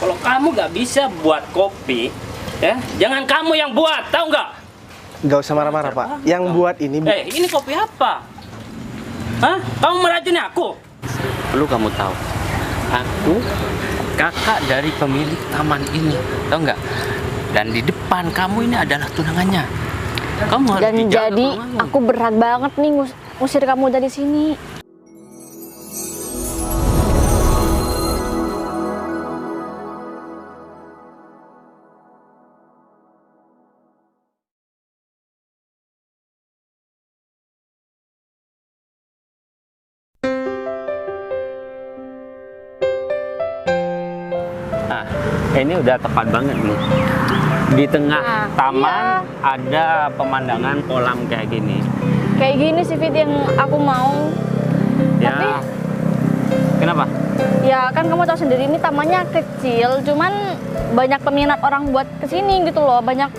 Kalau kamu nggak bisa buat kopi, ya jangan kamu yang buat, tahu nggak? Nggak usah marah-marah, Pak. Yang buat ini... Ini kopi apa? Hah? Kamu meracuni aku? Perlu kamu tahu, aku kakak dari pemilik taman ini, tahu nggak? Dan di depan kamu ini adalah tunangannya. Kamu harus Dan dijaga jadi kamu. aku berat banget nih ngusir kamu dari sini. Nah, ini udah tepat banget nih. Di tengah Nah, taman ada pemandangan kolam kayak gini. Kayak gini sih Fit yang aku mau. Ya. Tapi Kenapa? ya kan kamu tahu sendiri ini tamannya kecil, cuman banyak peminat orang buat kesini gitu loh, banyak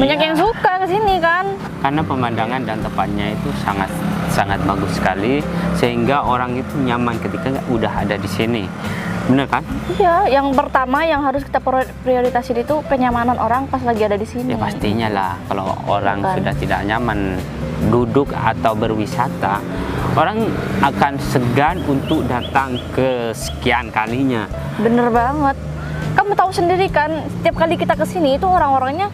Iya. yang suka kesini kan. Karena pemandangan dan tempatnya itu sangat bagus sekali, sehingga orang itu nyaman ketika udah ada di sini. Bener kan? Iya, yang pertama yang harus kita prioritasin itu kenyamanan orang pas lagi ada di sini. Ya pastinya lah, kalau orang Bukan. sudah tidak nyaman duduk atau berwisata, orang akan segan untuk datang ke sekian kalinya. Bener banget. Kamu tahu sendiri kan, setiap kali kita kesini itu orang-orangnya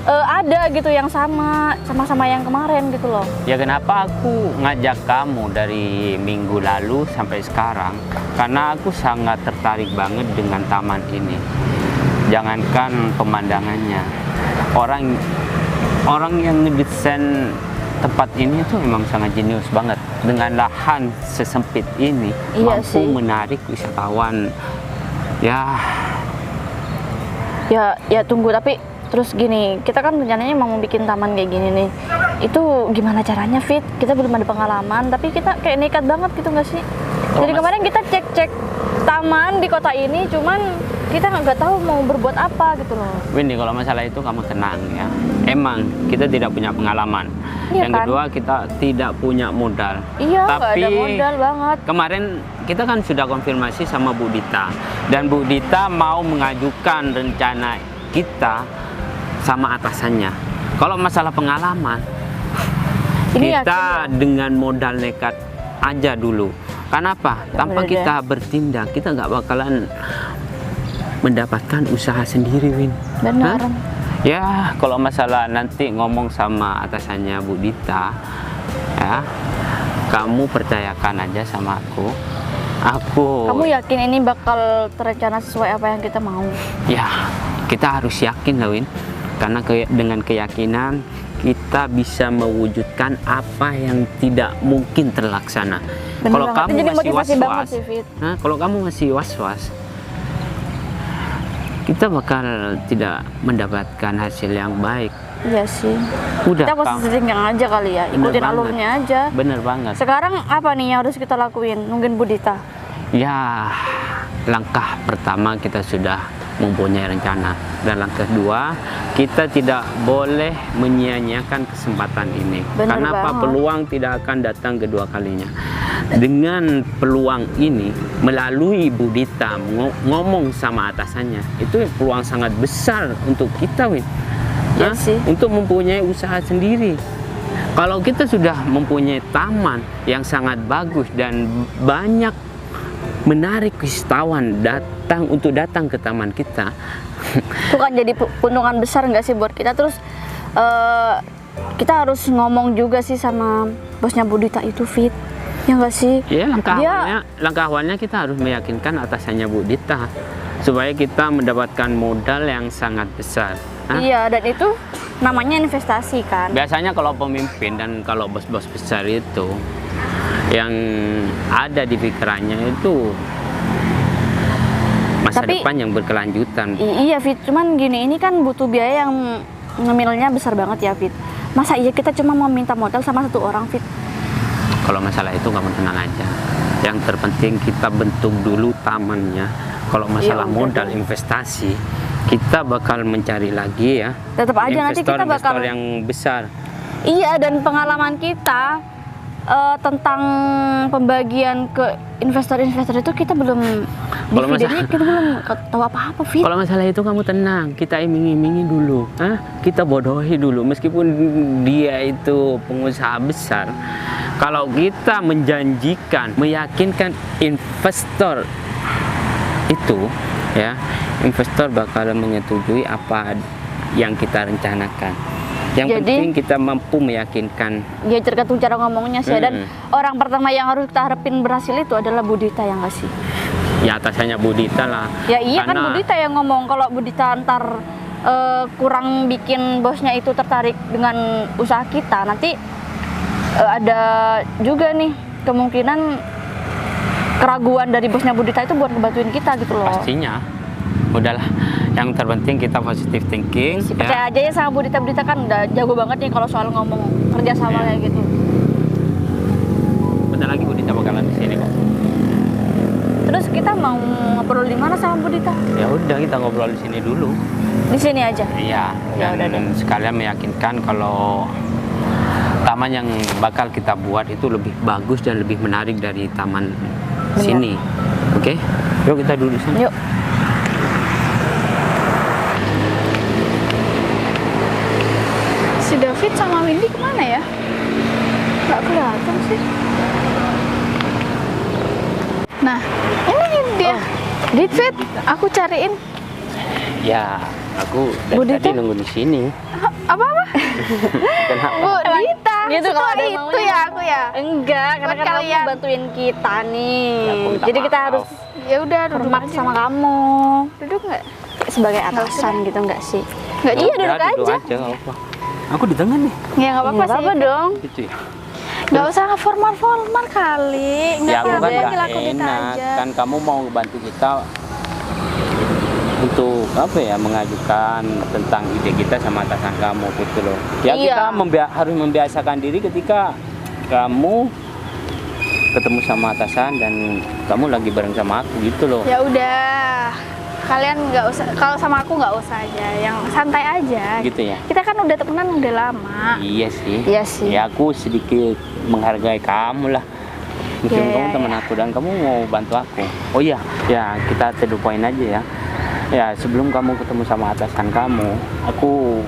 ada gitu yang sama-sama yang kemarin gitu loh. Ya kenapa aku ngajak kamu dari minggu lalu sampai sekarang? Karena aku sangat tertarik banget dengan taman ini. Jangankan pemandangannya, orang yang ngedesain tempat ini tuh memang sangat jenius banget. Dengan lahan sesempit ini, Iya mampu sih. menarik wisatawan. Ya tunggu, tapi terus gini, kita kan rencananya mau bikin taman kayak gini nih. Itu gimana caranya Fit? Kita belum ada pengalaman, tapi kita kayak nekat banget gitu nggak sih? Jadi kemarin kita cek taman di kota ini, cuman kita nggak tahu mau berbuat apa gitu loh. Windy, kalau masalah itu kamu tenang ya. Emang kita tidak punya pengalaman. Iya Yang kan? kedua, kita tidak punya modal. Iya, nggak Tapi ada modal banget. kemarin kita kan sudah konfirmasi sama Bu Dita, dan Bu Dita mau mengajukan rencana kita sama atasannya. Kalau masalah pengalaman, Ini kita yakin dengan modal nekat aja dulu. Kenapa? Tanpa Bener deh. kita bertindak, kita nggak bakalan mendapatkan usaha sendiri, Win. Benar. Hah? Ya, kalau masalah nanti ngomong sama atasannya Bu Dita, ya, kamu percayakan aja sama aku. Kamu yakin ini bakal terencana sesuai apa yang kita mau? Ya, kita harus yakin lah, Win. Karena dengan keyakinan kita bisa mewujudkan apa yang tidak mungkin terlaksana. Bener Kalau banget. kamu Itu jadi masih motivasi banget was-was, sih, Fit. kalau kamu masih was-was, kita bakal tidak mendapatkan hasil yang baik. Iya sih. Udah, Kita positif aja kali ya, ikutin banget. alurnya aja. Bener banget. Sekarang apa nih yang harus kita lakuin? Nungguin Bu Dita. Ya, langkah pertama kita sudah mempunyai rencana, dan langkah kedua kita tidak boleh menyia-nyiakan kesempatan ini. Bener Karena apa? banget. Peluang tidak akan datang kedua kalinya. Dengan peluang ini, melalui Bu Dita ngomong sama atasannya, itu peluang sangat besar untuk kita, Win. Iya Hah? sih. Untuk mempunyai usaha sendiri. Kalau kita sudah mempunyai taman yang sangat bagus dan banyak menarik wisatawan datang ke taman kita, Itu kan jadi keuntungan besar nggak sih buat kita. Terus kita harus ngomong juga sih sama bosnya Bu Dita itu, Fit. Ya nggak sih? ya Dia- langkah awalnya kita harus meyakinkan atasannya Bu Dita supaya kita mendapatkan modal yang sangat besar. Hah? Iya, dan itu namanya investasi kan. Biasanya kalau pemimpin dan kalau bos-bos besar itu yang ada di pikirannya itu masa Tapi- depan yang berkelanjutan. Iya Fit, cuman gini, ini kan butuh biaya yang ngemilnya besar banget ya Fit. Masa iya kita cuma mau minta modal sama satu orang, Fit? Kalau masalah itu kamu tenang aja. Yang terpenting kita bentuk dulu tamannya. Kalau masalah Iya, udah modal deh. investasi, kita bakal mencari lagi ya. Tetap aja nanti kita bakal investor yang besar. Iya, dan pengalaman kita tentang pembagian ke investor-investor itu kita belum Kalau dividennya kita belum tahu apa-apa, Fit. Kalau masalah itu kamu tenang, kita iming-imingi dulu, kita bodohi dulu. Meskipun dia itu pengusaha besar, kalau kita menjanjikan, meyakinkan investor itu, ya, investor bakal menyetujui apa yang kita rencanakan. Yang Jadi, penting kita mampu meyakinkan. Ya tergantung cara ngomongnya sih. Dan orang pertama yang harus kita harapin berhasil itu adalah Budita, yang nggak sih? Ya atasannya Budita lah. Ya iya kan Karena- Budita yang ngomong. Kalau Budita ntar kurang bikin bosnya itu tertarik dengan usaha kita, nanti ada juga nih kemungkinan keraguan dari bosnya Budita itu buat ngebantuin kita gitu loh. Pastinya. Udahlah, yang terpenting kita positive thinking. Percaya aja ya sama Budita kan udah jago banget nih kalau soal ngomong kerja sama kayak gitu. Bentar lagi Budita bakalan di sini kok. Terus kita mau ngobrol di mana sama Budita? Ya udah, kita ngobrol di sini dulu. Di sini aja. Iya, Ya udah dan sekalian meyakinkan kalau taman yang bakal kita buat itu lebih bagus dan lebih menarik dari taman sini. Oke? Yuk kita duduk di sana. Yuk. Si David sama Windy kemana ya? Nggak kelihatan sih. Nah, ini dia. David, aku cariin. Ya, aku dari Budita? tadi nunggu di sini. Apa-apa? Kenapa? Dita. Gitu kalau ada itu maunya. ya aku ya. Enggak, karena Buat kan kamu kalian. bantuin kita nih. Ya, aku minta Jadi kita maaf. harus Ya udah duduk hormat aja. sama kamu Duduk nggak? sebagai atasan gitu enggak sih? Nggak Iya, juga. duduk aja. nggak apa. Aku di tengah nih. Ya nggak apa-apa Nggak sih. apa-apa dong. Gitu ya. Nggak usah formal-formal kali. Nggak Ya aku kan apa-apa, nggak panggil aku Dita enak. aja. Kan kamu mau bantu kita untuk apa ya, mengajukan tentang ide kita sama atasan kamu gitu loh. Ya Iya. kita harus membiasakan diri ketika kamu ketemu sama atasan dan kamu lagi bareng sama aku gitu loh. Ya udah. Kalian nggak usah, kalau sama aku nggak usah aja, yang santai aja. Gitu ya. Kita kan udah temenan udah lama. Iya sih. Iya sih. Ya aku sedikit menghargai kamu lah. Meskipun Iya, kamu iya, teman iya. aku dan kamu mau bantu aku. Oh iya, ya kita to the point aja ya. Ya sebelum kamu ketemu sama atasan kamu, aku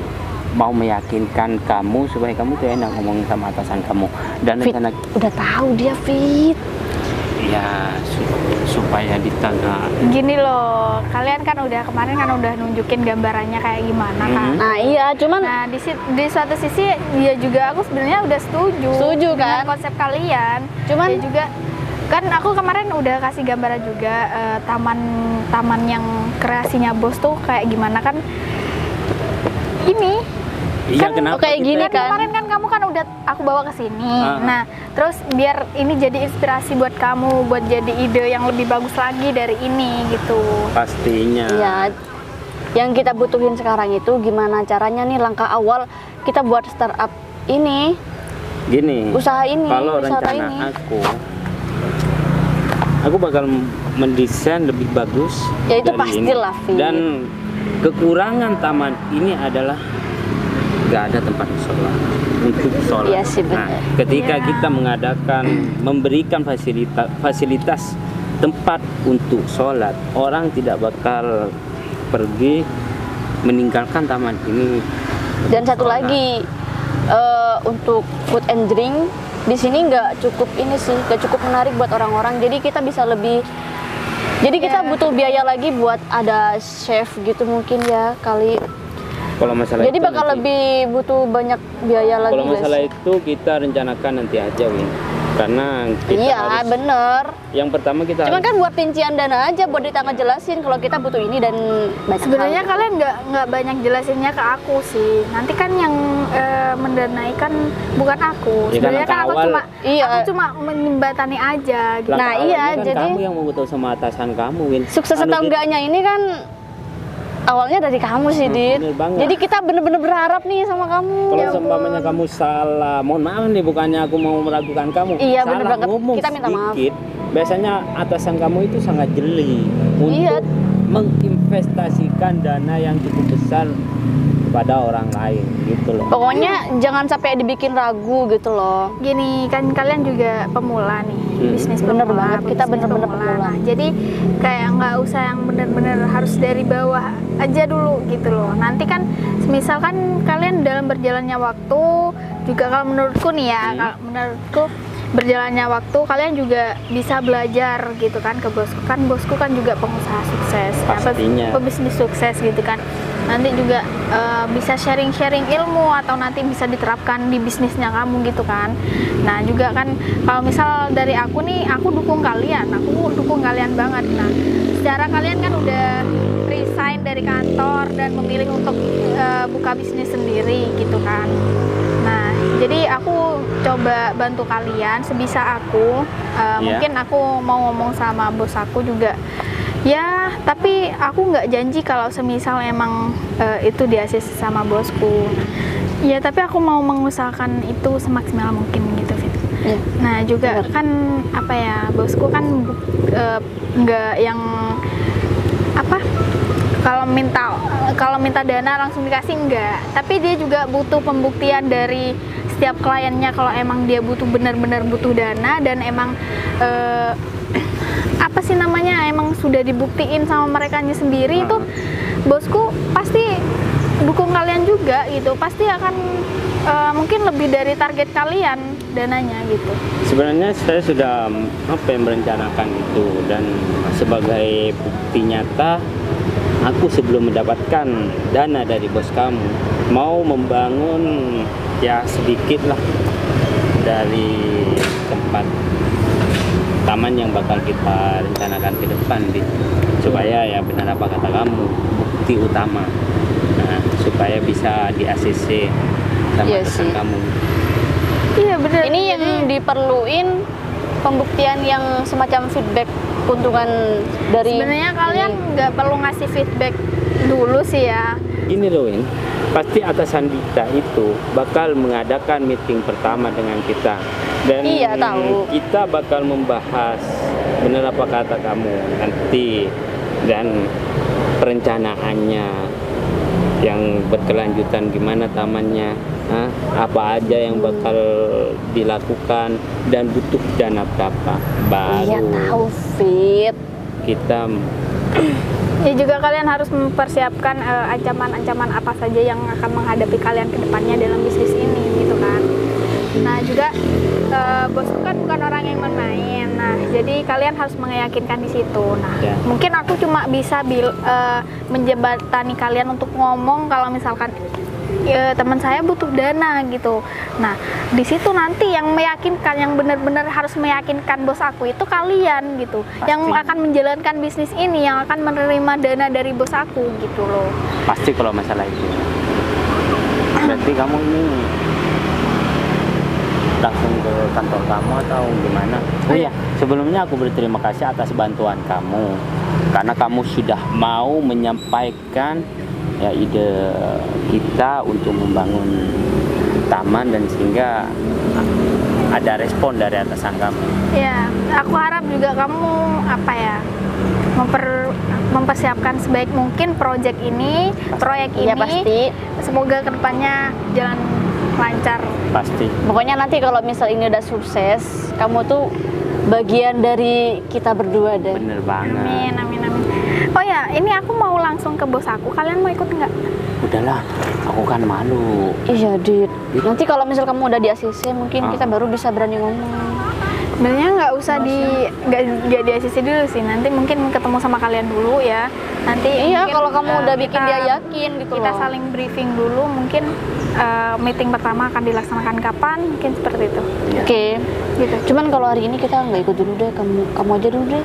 mau meyakinkan kamu supaya kamu tuh enak ngomongin sama atasan kamu. Dan Fit, rencana udah tahu dia Fit. ya supaya ditagak. Gini loh, kalian kan kemarin kan udah nunjukin gambarannya kayak gimana kan. Nah iya, cuman Nah di suatu sisi dia juga aku sebenarnya udah setuju. Setuju, dengan kan? konsep kalian. Cuman- dia juga kan aku kemarin udah kasih gambaran juga taman yang kreasinya bos tuh kayak gimana kan. Ini Iya, kan kenapa kayak kita- gini kan kan? kemarin kan kamu kan udah aku bawa ke sini. Ah. Nah, terus biar ini jadi inspirasi buat kamu buat jadi ide yang lebih bagus lagi dari ini gitu. Pastinya. ya yang kita butuhin sekarang itu gimana caranya nih langkah awal kita buat startup ini, Gini. usaha ini, Kalau wisata rencana ini. aku bakal mendesain lebih bagus. Ya, itu dari pastilah, ini. Fit. Dan kekurangan taman ini adalah nggak ada tempat sholat untuk sholat. Iya sih, Nah, benar. ketika Iya. kita memberikan fasilitas tempat untuk sholat, orang tidak bakal pergi meninggalkan taman ini. Dan satu Sholat. lagi untuk food and drink di sini nggak cukup ini sih, nggak cukup menarik buat orang-orang. Jadi kita bisa lebih, jadi kita Ya. butuh biaya lagi buat ada chef gitu mungkin ya kali. Kalau masalah Jadi itu bakal nanti- lebih butuh banyak biaya lagi. Kalau nggak masalah sih? itu kita rencanakan nanti aja, Win. Karena kita Iya harus, bener. yang pertama kita Cuman harus- kan buat rincian dana aja, buat Dita ngejelasin kalau kita butuh ini dan banyak Sebenarnya hal. kalian nggak banyak jelasinnya ke aku sih. Nanti kan yang mendanai kan bukan aku. Ya kan, Sebenarnya kan langkah aku awal- cuma Iya. menyembatani aja gitu. langkah Nah, awalnya iya, kan jadi- kamu yang mau tahu sama atasan kamu, Win. Sukses Anu, atau Dit, enggaknya ini kan awalnya dari kamu sih, Dit. bener banget. Jadi kita bener-bener berharap nih sama kamu. Kalau seumpamanya kamu salah, mohon maaf nih, bukannya aku mau meragukan kamu. Iya, salah bener banget. ngomong Kita minta maaf. sedikit, biasanya atasan kamu itu sangat jeli untuk Iya. menginvestasikan dana yang cukup besar daripada orang lain gitu loh. Pokoknya jangan sampai dibikin ragu gitu loh. Gini kan kalian juga pemula nih, bisnis Bener pemula, banget, kita bisnis bener-bener pemula. Nah, jadi kayak nggak usah yang bener-bener harus dari bawah aja dulu gitu loh. Nanti kan misalkan kalian dalam berjalannya waktu juga, kalau menurutku nih ya, kalau menurutku berjalannya waktu kalian juga bisa belajar gitu kan ke bosku. Kan bosku kan juga pengusaha sukses, Pastinya. pebisnis sukses gitu kan. Nanti juga bisa sharing-sharing ilmu atau nanti bisa diterapkan di bisnisnya kamu gitu kan. Nah juga kan kalau misal dari aku nih, aku dukung kalian banget. Nah secara kalian kan udah resign dari kantor dan memilih untuk buka bisnis sendiri gitu kan. Nah jadi aku coba bantu kalian sebisa aku. Mungkin aku mau ngomong sama bos aku juga. Ya, tapi aku nggak janji kalau semisal emang itu di ACC sama bosku. Ya, tapi aku mau mengusahakan itu semaksimal mungkin gitu, Fit. Iya. Nah, juga kan apa ya, bosku kan nggak yang apa? Kalau minta dana langsung dikasih enggak. Tapi dia juga butuh pembuktian dari setiap kliennya kalau emang dia benar-benar butuh dana dan emang apa sih namanya, emang sudah dibuktiin sama merekanya sendiri. Itu bosku pasti dukung kalian juga gitu, pasti akan mungkin lebih dari target kalian dananya gitu. Sebenarnya saya sudah merencanakan itu, dan sebagai bukti nyata aku sebelum mendapatkan dana dari bos kamu mau membangun ya sedikit lah dari tempat taman yang bakal kita rencanakan ke depan, supaya ya benar apa kata kamu, bukti utama, supaya bisa di ACC sama Iya rekan sih. kamu. Iya benar. Ini yang diperluin pembuktian yang semacam feedback keuntungan dari. Sebenarnya kalian nggak perlu ngasih feedback dulu sih ya. Gini loh Win, pasti atasan kita itu bakal mengadakan meeting pertama dengan kita, dan Iya, tahu. kita bakal membahas benar apa kata kamu nanti, dan perencanaannya yang berkelanjutan, gimana tamannya, apa aja yang bakal dilakukan, dan butuh dana berapa, Iya baru tahu Fit. kita Ya juga kalian harus mempersiapkan ancaman-ancaman apa saja yang akan menghadapi kalian ke depannya dalam bisnis ini gitu kan. Nah juga bosku kan bukan orang yang main-main. Nah jadi kalian harus meyakinkan di situ. Nah Ya. mungkin aku cuma bisa menjebatani kalian untuk ngomong kalau misalkan teman saya butuh dana gitu. Nah di situ nanti yang meyakinkan, yang benar-benar harus meyakinkan bos aku itu kalian gitu. Pasti. Yang akan menjalankan bisnis ini, yang akan menerima dana dari bos aku gitu loh. pasti kalau masalah itu. Berarti kamu ini langsung ke kantor kamu atau gimana? Oh iya, sebelumnya aku berterima kasih atas bantuan kamu, karena kamu sudah mau menyampaikan ya ide kita untuk membangun taman, dan sehingga ada respon dari atasan kamu. Ya, aku harap juga kamu apa ya, mempersiapkan sebaik mungkin proyek ini. Iya pasti. Semoga kedepannya jalan lancar. Pasti. Pokoknya nanti kalau misal ini udah sukses, kamu tuh bagian dari kita berdua deh. Bener banget. Amin, amin, amin. Oh ya, ini aku mau langsung ke bos aku. Kalian mau ikut nggak? Udahlah, aku kan malu. Iya Dit. Nanti kalau misal kamu udah di ACC, mungkin kita baru bisa berani ngomong. Sebenarnya nggak usah nggak di ACC dulu sih. Nanti mungkin ketemu sama kalian dulu ya. Nanti Iya, mungkin, kalau kamu udah bikin kita- dia yakin gitu kita loh. saling briefing dulu. Mungkin meeting pertama akan dilaksanakan kapan? Mungkin seperti itu. Oke. Gitu. Cuman kalau hari ini kita nggak ikut dulu deh, kamu aja dulu deh.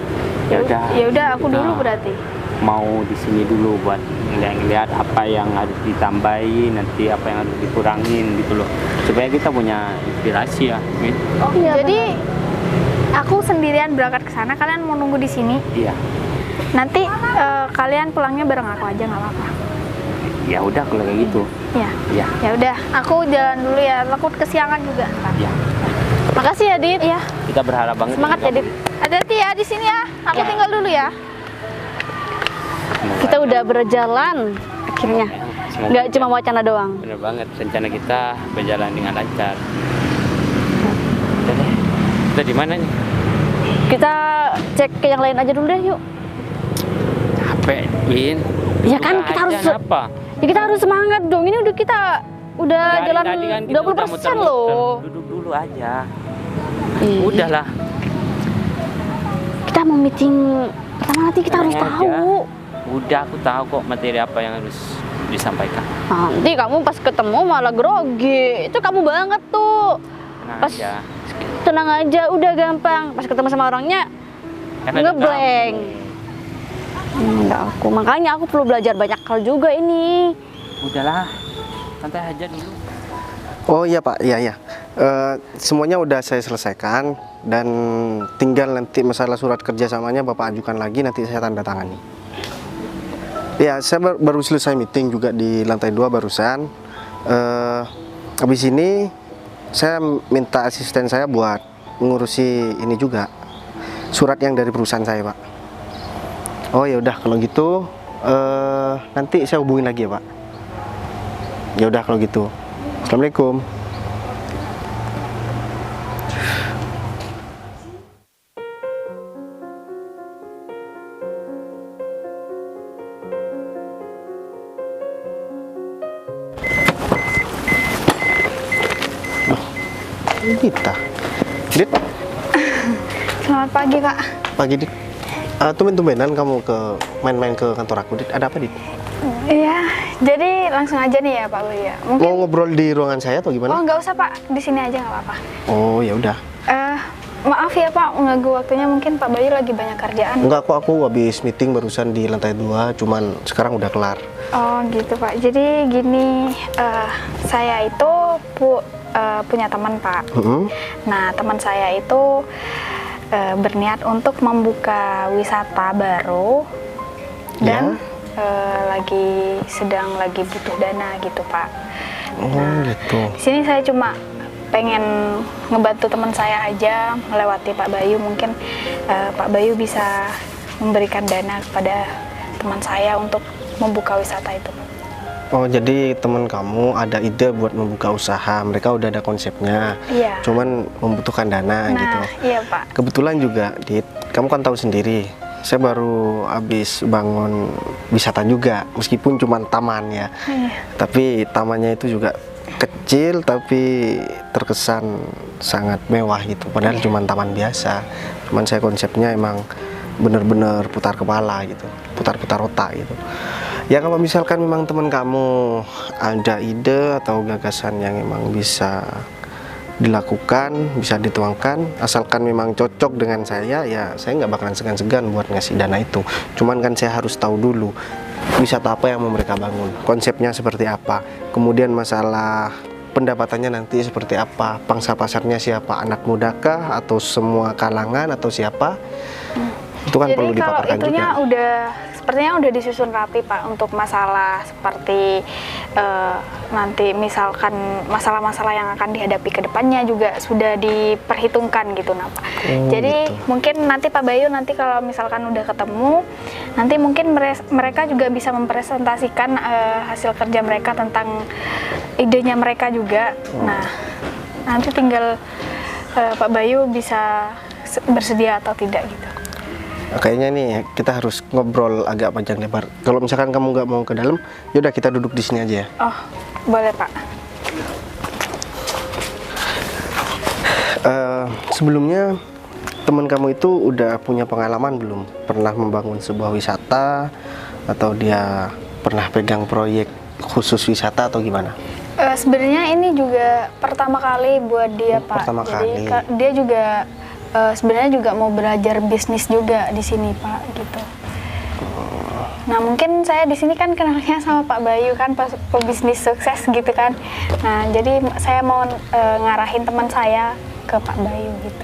Ya udah. Ya udah, aku dulu Nah. berarti. Mau di sini dulu buat ngeliat apa yang harus ditambahin, nanti apa yang harus dikurangin gitu loh, supaya kita punya inspirasi ya, Min. Oh, Iya, jadi aku sendirian berangkat ke sana. Kalian mau nunggu di sini? Iya. Nanti kalian pulangnya bareng aku aja, nggak apa-apa. Ya udah kalau kayak gitu. Ya. Ya. Ya udah, aku jalan dulu ya. Aku kesiangan juga. Ya. Makasih ya Dit. Iya. Kita berharap banget. Semangat ya Dit. Hati-hati ya di sini ya. Aku tinggal dulu ya. Kita udah berjalan akhirnya. semoga Nggak cuma wacana doang. bener banget rencana kita berjalan dengan lancar. Udah deh, kita di mana nih? Kita cek ke yang lain aja dulu deh yuk. Capek, Win. Ya kan Buka kita aja, harus kenapa? Ya kita harus semangat dong. Ini udah kita udah Dari jalan tadi kan kita 20% udah muter-muter. loh. Duduk dulu aja. Ih, Udahlah. Kita mau meeting pertama nanti kita harus Tenang aja. tahu. Udah, aku tahu kok materi apa yang harus disampaikan. Nanti kamu pas ketemu malah grogi. Itu kamu banget tuh. Tenang Pas aja. tenang aja, udah gampang. Pas ketemu sama orangnya Kan ada ngeblank. Enggak aku. Makanya aku perlu belajar banyak hal juga ini. kamu. Udahlah. Santai aja dulu. Oh iya Pak, iya. Semuanya udah saya selesaikan dan tinggal nanti masalah surat kerjasamanya Bapak ajukan lagi, nanti saya tanda tangani. Ya, saya baru selesai meeting juga di lantai 2 barusan. Habis ini saya minta asisten saya buat ngurusi ini juga, surat yang dari perusahaan saya Pak. Oh ya udah kalau gitu nanti saya hubungin lagi ya Pak. Ya udah kalau gitu. Assalamualaikum. Kita, Dit, Selamat pagi, Pak. pagi Dit. Tumben-tumbenan kamu main-main ke kantor aku, Dit. Ada apa, Dit? Iya, jadi langsung aja nih ya, Pak Bayu ya. Mungkin Mau ngobrol di ruangan saya atau Oh, gimana? nggak usah, Pak. Di sini aja nggak apa-apa. Oh ya udah. Maaf ya, Pak, mengganggu waktunya. Mungkin Pak Bayu lagi banyak kerjaan. Enggak kok, aku habis meeting barusan di lantai 2, cuman sekarang udah kelar. Oh, gitu, Pak. Jadi gini, saya itu punya teman, Pak. Nah, teman saya itu berniat untuk membuka wisata baru dan sedang lagi butuh dana gitu, Pak. Oh gitu. Di sini saya cuma pengen ngebantu teman saya aja melewati Pak Bayu. Mungkin Pak Bayu bisa memberikan dana kepada teman saya untuk membuka wisata itu, Pak. Oh jadi teman kamu ada ide buat membuka usaha, mereka udah ada konsepnya, Iya. cuman membutuhkan dana Nah, gitu. iya, Pak. Kebetulan juga, Dit, kamu kan tahu sendiri, saya baru habis bangun wisata juga, meskipun cuma taman ya. Iya. Tapi tamannya itu juga kecil tapi terkesan sangat mewah gitu. Padahal cuma taman biasa. Cuman saya konsepnya emang bener-bener putar kepala gitu, putar-putar otak gitu. Ya kalau misalkan memang teman kamu ada ide atau gagasan yang emang bisa dilakukan, bisa dituangkan, asalkan memang cocok dengan saya, ya saya nggak bakalan segan-segan buat ngasih dana itu. Cuman kan saya harus tahu dulu wisata apa yang mau mereka bangun, konsepnya seperti apa, kemudian masalah pendapatannya nanti seperti apa, pangsa pasarnya siapa, anak mudakah atau semua kalangan atau siapa, itu kan perlu Jadi kalau dipaparkan itunya juga. sepertinya udah disusun rapi, Pak, untuk masalah seperti nanti misalkan masalah-masalah yang akan dihadapi ke depannya juga sudah diperhitungkan gitu, nah, Pak. Jadi gitu. mungkin nanti Pak Bayu nanti kalau misalkan udah ketemu, nanti mungkin mereka juga bisa mempresentasikan hasil kerja mereka tentang idenya mereka juga. Nah, nanti tinggal Pak Bayu bisa bersedia atau tidak gitu. Kayaknya nih kita harus ngobrol agak panjang lebar. Kalau misalkan kamu nggak mau ke dalam, yaudah kita duduk di sini aja ya. Oh, boleh, Pak. Sebelumnya teman kamu itu udah punya pengalaman belum? Pernah membangun sebuah wisata atau dia pernah pegang proyek khusus wisata atau gimana? Sebenarnya ini juga pertama kali buat dia, Pak. Pertama Jadi kali. dia juga sebenarnya juga mau belajar bisnis juga di sini, Pak, gitu. Nah, mungkin saya di sini kan kenalnya sama Pak Bayu kan, pebisnis sukses gitu kan. Nah, jadi saya mau ngarahin teman saya ke Pak Bayu gitu.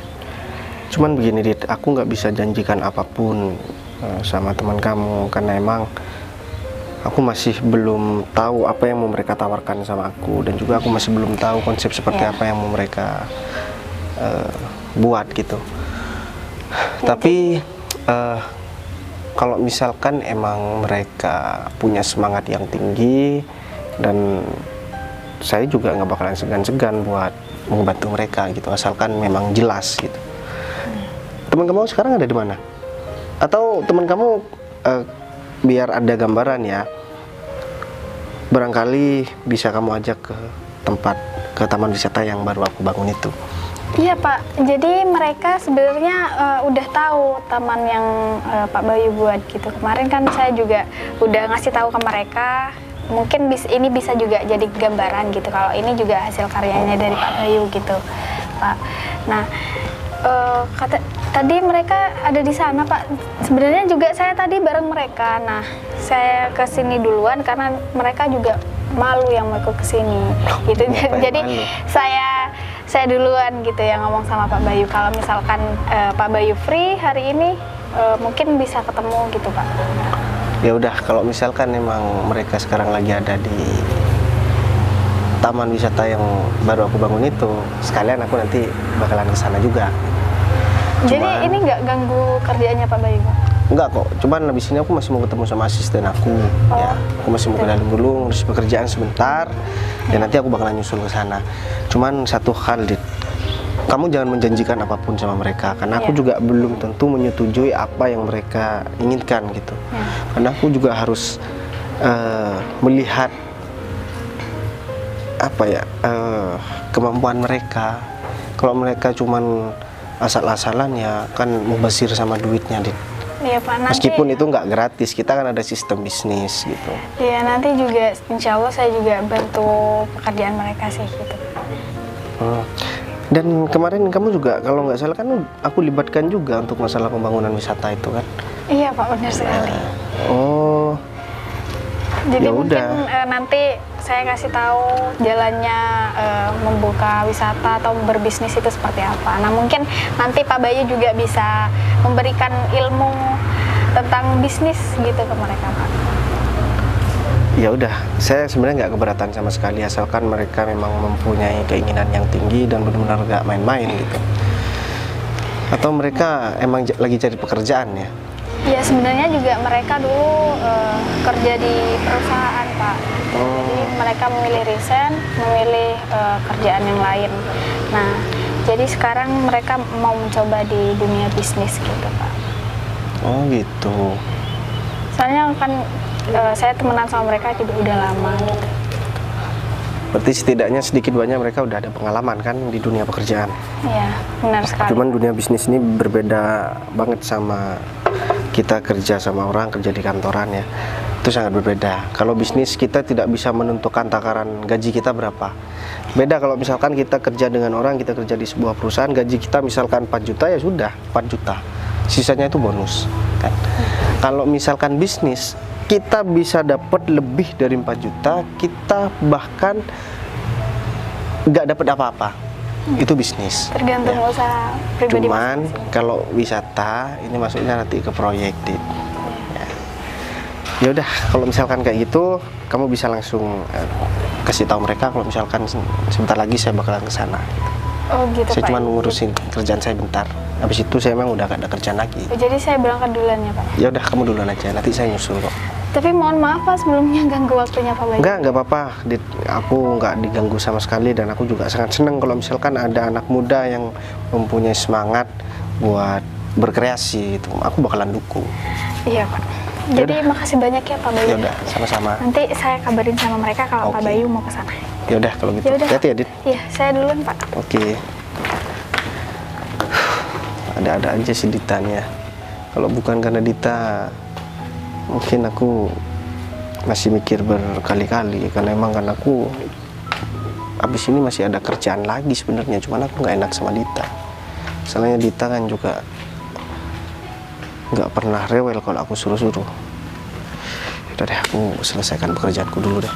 Cuman begini, Dit, aku nggak bisa janjikan apapun sama teman kamu karena emang aku masih belum tahu apa yang mau mereka tawarkan sama aku, dan juga aku masih belum tahu konsep seperti apa yang mau mereka buat gitu. Tapi kalau misalkan emang mereka punya semangat yang tinggi, dan saya juga nggak bakalan segan-segan buat membantu mereka gitu, asalkan memang jelas gitu. Teman kamu sekarang ada di mana? Atau teman kamu biar ada gambaran ya, barangkali bisa kamu ajak ke taman wisata yang baru aku bangun itu. Iya Pak, jadi mereka sebenarnya udah tahu taman yang Pak Bayu buat gitu. Kemarin kan saya juga udah ngasih tahu ke mereka, mungkin ini bisa juga jadi gambaran gitu kalau ini juga hasil karyanya dari Pak Bayu gitu Pak. Nah tadi mereka ada di sana Pak, sebenarnya juga saya tadi bareng mereka. Nah saya kesini duluan karena mereka juga malu yang mau ikut kesini gitu. Jadi saya duluan gitu yang ngomong sama Pak Bayu kalau misalkan Pak Bayu free hari ini mungkin bisa ketemu gitu Pak. Ya udah, kalau misalkan memang mereka sekarang lagi ada di taman wisata yang baru aku bangun itu, sekalian aku nanti bakalan ke sana juga. Jadi ini nggak ganggu kerjaannya Pak Bayu Pak? Enggak kok, cuman habis ini aku masih mau ketemu sama asisten aku. Ya, aku masih mau kenalin dulu, ngurus pekerjaan sebentar, dan nanti aku bakalan nyusul ke sana. Cuman satu hal, Dit, kamu jangan menjanjikan apapun sama mereka, karena aku juga belum tentu menyetujui apa yang mereka inginkan gitu. Karena aku juga harus melihat apa ya, kemampuan mereka. Kalau mereka cuman asal-asalan ya kan mubazir sama duitnya, Dit. Iya Pak, nanti, meskipun itu nggak gratis, kita kan ada sistem bisnis gitu. Iya, nanti juga insya Allah saya juga bantu pekerjaan mereka sih gitu. Dan kemarin kamu juga kalau nggak salah kan aku libatkan juga untuk masalah pembangunan wisata itu kan? Iya Pak, benar sekali. Oh. Jadi Ya mungkin udah. nanti saya kasih tahu jalannya membuka wisata atau berbisnis itu seperti apa. Nah mungkin nanti Pak Bayu juga bisa memberikan ilmu tentang bisnis gitu ke mereka Pak. Ya udah, saya sebenarnya nggak keberatan sama sekali asalkan mereka memang mempunyai keinginan yang tinggi dan benar-benar nggak main-main gitu. Atau mereka emang lagi cari pekerjaan ya? Ya sebenarnya juga mereka dulu kerja di perusahaan Pak. Jadi mereka memilih resign, memilih kerjaan yang lain. Nah jadi sekarang mereka mau mencoba di dunia bisnis gitu Pak. Oh gitu. Soalnya kan saya temenan sama mereka juga udah lama gitu. Berarti setidaknya sedikit banyak mereka udah ada pengalaman kan di dunia pekerjaan. Iya benar sekali. Cuman dunia bisnis ini berbeda banget sama kita kerja sama orang, kerja di kantoran ya. Itu sangat berbeda. Kalau bisnis kita tidak bisa menentukan takaran gaji kita berapa. Beda kalau misalkan kita kerja dengan orang, kita kerja di sebuah perusahaan, gaji kita misalkan 4 juta ya sudah 4 juta. Sisanya itu bonus kan. Kalau misalkan bisnis, kita bisa dapat lebih dari 4 juta, kita bahkan nggak dapat apa-apa. Itu bisnis. Tergantung ya. usaha pribadi Cuman masing-masing. kalau wisata ini masuknya nanti ke proyek, Dit. Ya udah, kalau misalkan kayak gitu, kamu bisa langsung kasih tahu mereka kalau misalkan sebentar lagi saya bakalan ke sana. Oh gitu Saya Pak. cuma ngurusin kerjaan saya bentar. Habis itu saya emang udah gak ada kerjaan lagi. Jadi saya berangkat duluan ya Pak. Ya udah, kamu duluan aja, nanti saya nyusul kok. Tapi mohon maaf Pak sebelumnya ganggu waktunya Pak Bayu. Enggak apa-apa, Dit. Aku nggak diganggu sama sekali dan aku juga sangat senang kalau misalkan ada anak muda yang mempunyai semangat buat berkreasi itu. Aku bakalan dukung. Iya Pak. Jadi makasih banyak ya Pak Bayu. Ya udah, sama-sama. Nanti saya kabarin sama mereka kalau Pak Oke. Bayu mau ke sana. Ya udah kalau gitu. Yaudah. Hati-hati ya, Dit. Iya, saya duluan Pak. Oke. Ada-ada aja sih Ditanya. Kalau bukan karena Dita, mungkin aku masih mikir berkali-kali, karena emang kan aku abis ini masih ada kerjaan lagi sebenarnya, cuman aku nggak enak sama Dita. Soalnya Dita kan juga nggak pernah rewel kalau aku suruh-suruh. Udah deh, aku selesaikan pekerjaanku dulu deh.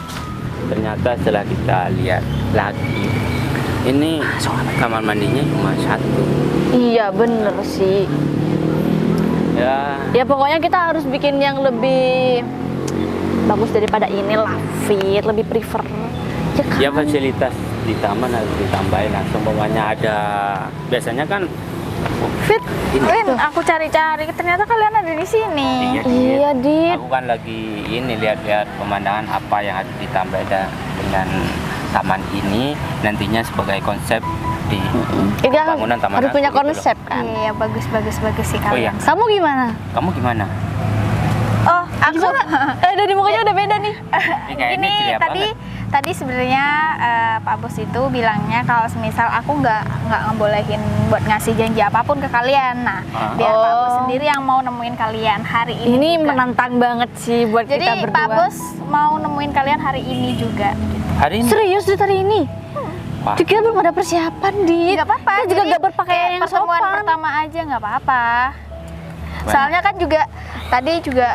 Ternyata setelah kita lihat lagi, ini kamar mandinya cuma satu. Iya bener sih. Ya, Ya pokoknya kita harus bikin yang lebih bagus daripada ini lah, Fit. Lebih prefer. Ya kan? ya fasilitas di taman harus ditambahin langsung. Pokoknya ada, biasanya kan Fit, Ini. Win, aku cari-cari, ternyata kalian ada di sini. Iya, Dit. Aku kan lagi ini lihat-lihat pemandangan apa yang harus ditambah dengan taman ini nantinya sebagai konsep di Kita bangunan taman harus aku punya gitu loh. konsep kan. Iya, bagus sih Oh iya, kalian. Kamu gimana? kamu gimana? Oh, aku Dari mukanya udah beda nih. Kayak ini ceria tadi banget. tadi sebenarnya Pak Bos itu bilangnya kalau semisal aku nggak ngebolehin buat ngasih janji apapun ke kalian. Nah, biar Pak Bos sendiri yang mau nemuin kalian hari ini. Ini juga. menantang banget sih buat Jadi kita berdua. Pak Bos mau nemuin kalian hari ini juga. Hari ini Serius Dit hari ini? Wah, Kita belum ada persiapan, Dit. Nggak apa-apa. Kita juga jadi nggak berpakaian kayak yang pertemuan sopan. pertama aja nggak apa-apa. Banyak. Soalnya kan juga tadi juga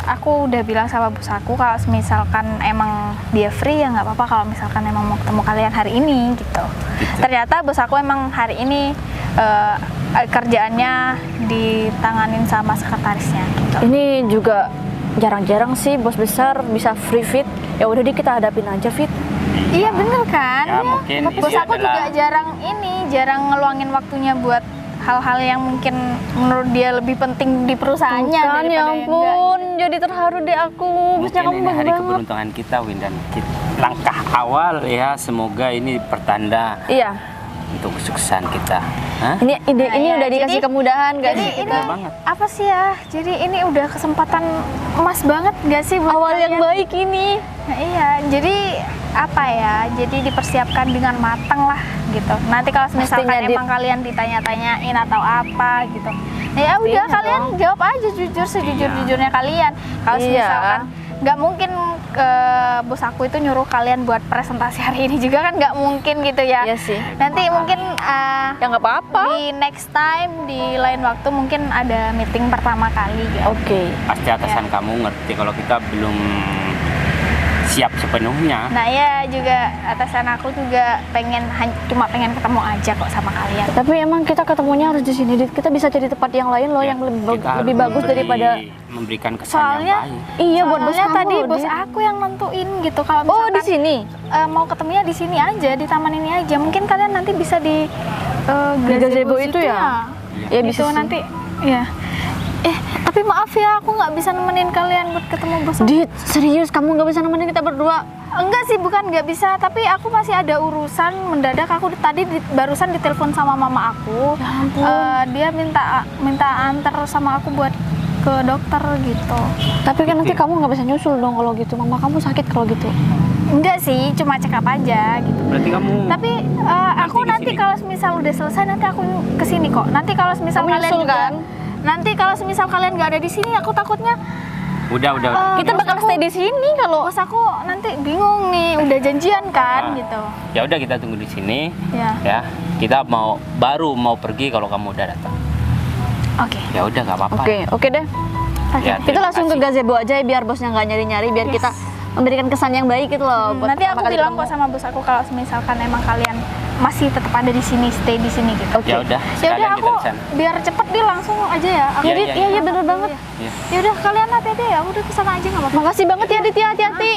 aku udah bilang sama bos aku kalau misalkan emang dia free ya nggak apa-apa kalau misalkan emang mau ketemu kalian hari ini gitu. Ternyata bos aku emang hari ini kerjaannya ditanganin sama sekretarisnya gitu. Ini juga jarang-jarang sih bos besar bisa free Fit. Ya udah deh kita hadapin aja Fit. Iya bener kan? Ya, mungkin Bos ini aku juga adalah- jarang ngeluangin waktunya buat hal-hal yang mungkin menurut dia lebih penting di perusahaannya Kan daripada ya yang ampun, jadi terharu deh aku. Bosnya kamu mungkin ini bagus hari banget. keberuntungan kita, Win, dan langkah awal ya, semoga ini pertanda Iya. untuk kesuksesan kita. Hah? Ini ide Nah, ini iya, udah dikasih jadi- kemudahan gak Jadi sih ini kita? banget. apa sih ya? Jadi ini udah kesempatan emas banget gak sih buat Awal yang kalian? baik ini. Nah, iya, jadi apa ya? Jadi dipersiapkan dengan matang lah gitu. Nanti kalau misalkan Pastinya, Dit. emang kalian ditanya-tanyain atau apa gitu, nah, ya udah Pastinya kalian dong. jawab aja jujur sejujur-jujurnya kalian. Kalau Iya. misalkan nggak mungkin bos aku itu nyuruh kalian buat presentasi hari ini juga kan nggak mungkin gitu ya. Iya sih. Nanti mungkin Ya nggak apa-apa. di next time di lain waktu mungkin ada meeting pertama kali gitu. Oke. Pasti atasan kamu ngerti kalau kita belum siap sepenuhnya. Nah ya juga atasan aku juga cuma pengen ketemu aja kok sama kalian. Tapi emang kita ketemunya harus di sini, Dit. Kita bisa cari tempat yang lain loh Ya, yang lebih, kita lebih harus bagus daripada. memberikan kesan Soalnya yang baik. Iya buat bos Soalnya kamu tadi loh, bos Dit. aku yang nentuin gitu kalau Oh misalkan di sini. mau ketemunya di sini aja di taman ini aja. Mungkin kalian nanti bisa di gazebo itu ya? Ya, Gitu bisa sih. nanti ya. Tapi maaf ya aku nggak bisa nemenin kalian buat ketemu bos aku. Dit, serius kamu nggak bisa nemenin kita berdua? Enggak sih, bukan nggak bisa, tapi aku masih ada urusan mendadak. Aku tadi barusan ditelepon sama mama aku. Ya ampun. Dia minta antar sama aku buat ke dokter gitu. Tapi kan nanti kamu nggak bisa nyusul dong kalau gitu. Mama kamu sakit kalau gitu. Enggak sih, cuma check up aja gitu. Berarti kamu Tapi aku nanti kesini? kalau misal udah selesai nanti aku kesini kok. Nanti kalau misal Kamu kalian nyusul juga, kan? nanti kalau misal kalian nggak ada di sini, aku takutnya udah. Kita bos bakal aku- stay di sini kalau. bos aku nanti bingung nih, udah janjian kan Ah. gitu. Ya udah kita tunggu di sini. Ya, Ya, kita baru mau pergi kalau kamu udah datang. oke. Ya udah nggak apa-apa. Oke deh. Ya, Kita terima langsung ke kasih. gazebo aja ya biar bosnya nggak nyari-nyari, biar Yes. kita memberikan kesan yang baik gitu loh. buat Nanti pertama aku kali bilang ketemu. kok sama bos aku kalau misalkan emang kalian masih tetap ada di sini, stay di sini gitu. Oke. Ya udah, Ya sekalian udah kita aku di sana. biar cepet dia langsung aja ya. Aku Iya, Dit, iya, Iya bener banget. Ya. Ya udah kalian hati-hati ya. Udah kesana aja nggak apa-apa. Makasih banget ya Dit ya, hati-hati.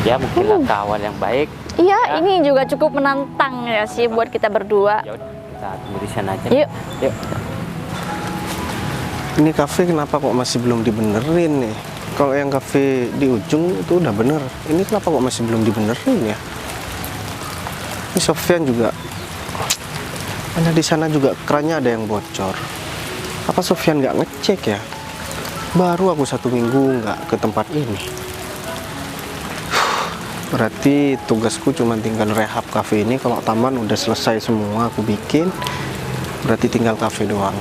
Ya mungkin langkah awal yang baik. Iya, Ya. ini juga cukup menantang ya sih buat kita berdua. Ya udah, kita tunggu di sana aja. Yuk. Yuk. Ini kafe kenapa kok masih belum dibenerin nih? Kalau yang kafe di ujung itu udah bener. Ini kenapa kok masih belum dibenerin ya? Ini Sofyan juga. Mana di sana juga kerannya ada yang bocor. Apa Sofyan nggak ngecek ya? Baru aku 1 minggu nggak ke tempat ini. Berarti tugasku cuma tinggal rehab kafe ini. Kalau taman udah selesai semua aku bikin, berarti tinggal kafe doang.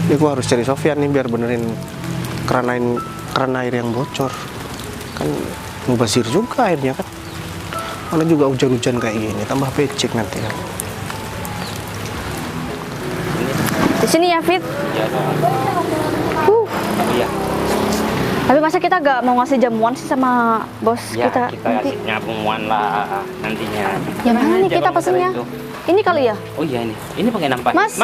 Ini gua harus cari Sofyan nih biar benerin keran air yang bocor. Kan mubazir juga airnya kan. Mana juga hujan-hujan kayak gini, tambah becek nanti kan. Di sini ya Fit. Ya, iya. Tapi masa kita gak mau ngasih jamuan sih sama bos Ya, kita, kita nanti? nyambungan lah nantinya. Yang mana nih Aja kita kalau masalah pesennya? itu. Ini kali ya? Oh iya ini. Ini pakai nampak. Mas.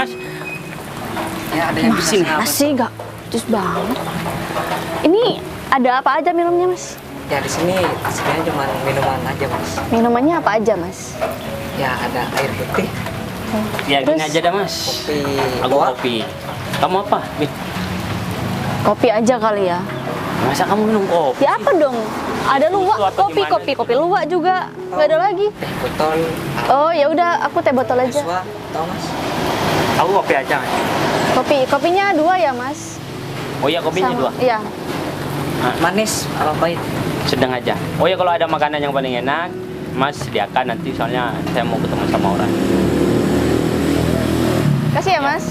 Ya ada yang di sini. Masih gak jus banget. Ini ada apa aja minumnya Mas? Ya di sini sebenarnya cuma minuman aja mas. Minumannya apa aja Mas? Ya ada air putih, Ya gini Terus? aja dah mas. Aku kopi. Kamu apa? Nih. Kopi aja kali ya. Masa kamu minum kopi? Ya apa dong? Ada luwak, Susu atau kopi gimana? luwak juga. Nggak ada lagi. Botol Oh ya udah, aku teh botol aja. Aswa, tau mas? Aku kopi aja mas. Kopinya 2 ya mas. Oh iya kopinya Sama- 2. Iya. Manis, apa pahit? Sedang aja. Oh ya kalau ada makanan yang paling enak, mas sediakan nanti soalnya saya mau ketemu sama orang. Kasih ya mas.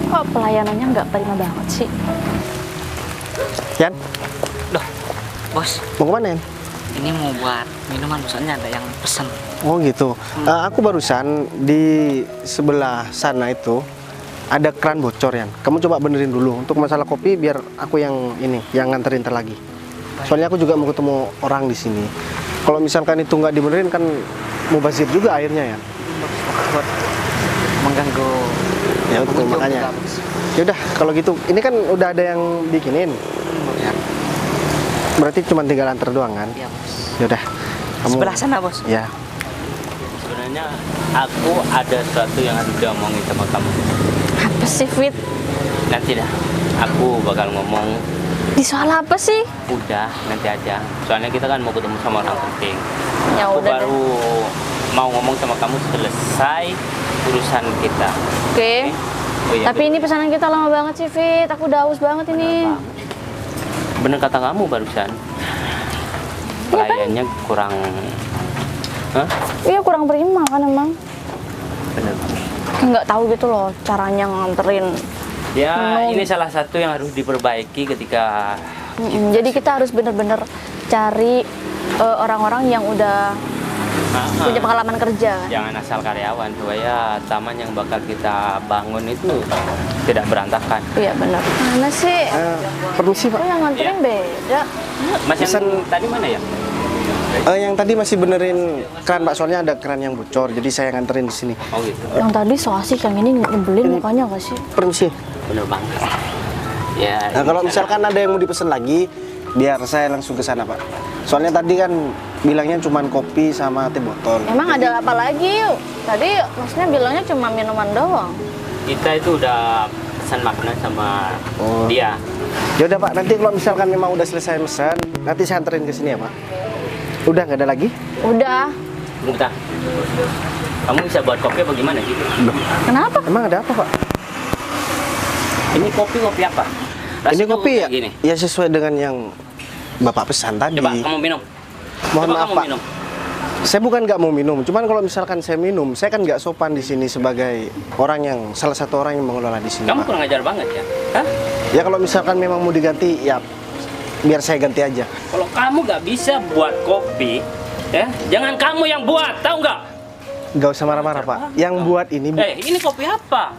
Kok pelayanannya nggak prima banget sih? Yan, Loh, bos, mau kemana Yan? ini mau buat minuman, soalnya ada yang pesen. Oh gitu. Aku barusan di sebelah sana itu ada keran bocor Yan. Kamu coba benerin dulu untuk masalah kopi biar aku yang ini yang nganterin ntar lagi. Soalnya aku juga mau ketemu orang di sini. Kalau misalkan itu nggak dibenerin kan mubazir juga airnya ya. Buat mengganggu Ya betul pengunjung makanya. juga, bos. Yaudah kalau gitu ini kan udah ada yang bikinin. Ya, Berarti cuma tinggal antar doang kan? iya bos. Yaudah. Kamu Sebelah sana bos. Ya. Sebenarnya aku ada sesuatu yang harus diomongin sama kamu. Apa sih Fit? Nanti dah. Aku bakal ngomong. Di soal apa sih? Udah nanti aja. Soalnya kita kan mau ketemu sama orang penting. Ya Aku udah deh. baru mau ngomong sama kamu selesai urusan kita. Oke. Oh iya, Tapi ini pesanan kita lama banget sih Fit. Aku udah haus banget ini. bener kata kamu barusan. Pelayannya kurang. Hah? Iya kurang prima kan emang. Bener. Kayak nggak tahu gitu loh caranya nganterin. Ya, Minum. ini salah satu yang harus diperbaiki ketika Jadi kita harus bener-bener cari orang-orang yang udah punya pengalaman kerja. jangan asal karyawan supaya taman yang bakal kita bangun itu tidak berantakan. Iya benar. Mana sih? Permisi Oh Pak. yang nganterin beda. Mas yang Pesan- tadi mana ya? Yang tadi masih benerin keran Pak, soalnya ada keran yang bocor, jadi saya nganterin di sini. Oh gitu. Yang tadi so asik, yang ini nyebelin mukanya nggak sih? Permisi. Bener banget. Ya. Nah, kalau misalkan ada yang mau dipesen lagi, biar saya langsung ke sana Pak. Soalnya tadi kan bilangnya cuma kopi sama teh botol. Emang ada apa lagi yuk? Tadi maksudnya bilangnya cuma minuman doang. Kita itu udah pesan makanan sama Oh. dia. Ya udah Pak, nanti kalau misalkan memang udah selesai pesan, nanti saya anterin ke sini ya Pak. Udah nggak ada lagi? Udah. Bentar. Kamu bisa buat kopi apa gimana sih? Kenapa? Emang ada apa Pak? Ini kopi apa? Ini Rasanya kopi ya? kayak gini. Ya sesuai dengan yang Bapak pesan tadi. Coba kamu minum. Mohon Coba maaf kamu Pak. minum. Saya bukan nggak mau minum, cuman kalau misalkan saya minum, saya kan nggak sopan di sini sebagai orang yang salah satu orang yang mengelola di sini. Kamu Pak. kurang ajar banget ya. Hah? Ya kalau misalkan memang mau diganti, ya biar saya ganti aja. Kalau kamu nggak bisa buat kopi, ya jangan kamu yang buat, tahu nggak? Nggak usah marah-marah Pak. Yang buat ini, Ini kopi apa?